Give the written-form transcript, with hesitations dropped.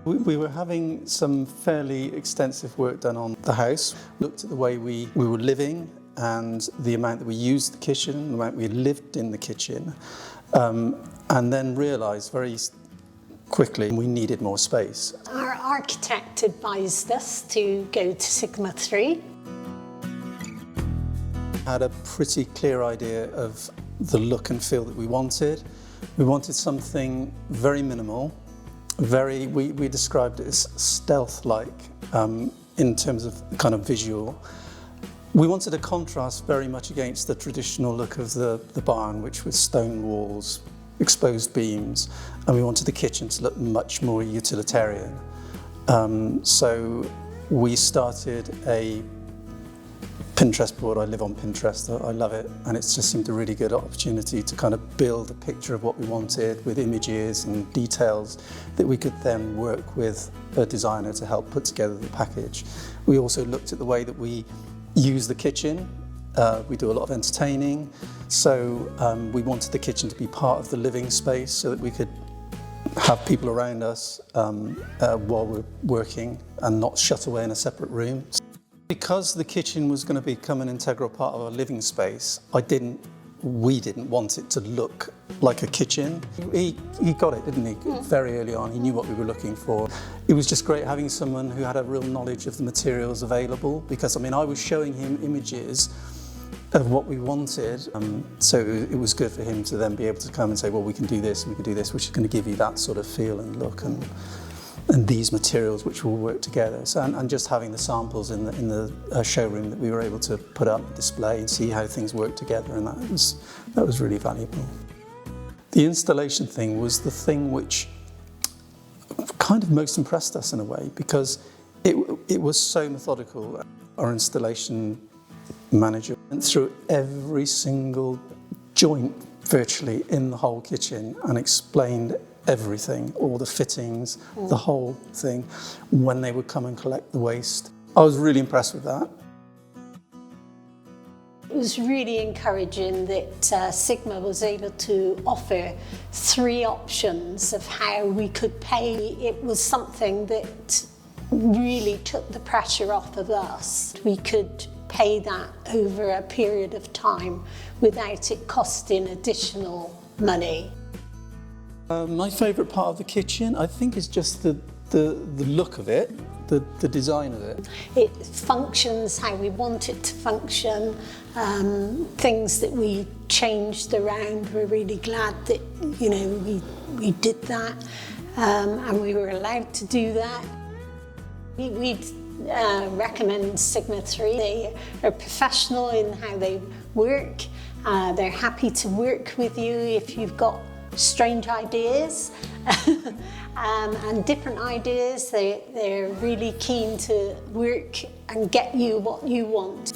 We were having some fairly extensive work done on the house. Looked at the way we were living and the amount that we used the kitchen, the amount we lived in the kitchen, and then realised very quickly we needed more space. Our architect advised us to go to Sigma 3. Had a pretty clear idea of the look and feel that we wanted. We wanted something very minimal, we described it as stealth-like in terms of kind of visual. We wanted a contrast very much against the traditional look of the barn, which was stone walls, exposed beams, and we wanted the kitchen to look much more utilitarian. So we started a Pinterest board. I live on Pinterest, I love it, and it's just seemed a really good opportunity to kind of build a picture of what we wanted with images and details that we could then work with a designer to help put together the package. We also looked at the way that we use the kitchen. We do a lot of entertaining, so we wanted the kitchen to be part of the living space so that we could have people around us while we're working and not shut away in a separate room. Because the kitchen was going to become an integral part of our living space, we didn't want it to look like a kitchen. He got it, didn't he? Very early on, he knew what we were looking for. It was just great having someone who had a real knowledge of the materials available, because I was showing him images of what we wanted, so it was good for him to then be able to come and say, well, we can do this and we can do this, which is going to give you that sort of feel and look, and these materials which will work together. So, and just having the samples in the showroom that we were able to put up, display, and see how things work together, and that was really valuable. The installation thing was the thing which kind of most impressed us in a way, because it was so methodical. Our installation manager went through every single joint virtually in the whole kitchen and explained everything, all the fittings, the whole thing, when they would come and collect the waste. I was really impressed with that. It was really encouraging that Sigma was able to offer 3 options of how we could pay. It was something that really took the pressure off of us. We could pay that over a period of time without it costing additional money. My favourite part of the kitchen, I think, is just the look of it, the design of it. It functions how we want it to function. Things that we changed around, we're really glad that we did that, and we were allowed to do that. We'd recommend Sigma 3. They are professional in how they work. They're happy to work with you if you've got strange ideas and different ideas. They're really keen to work and get you what you want.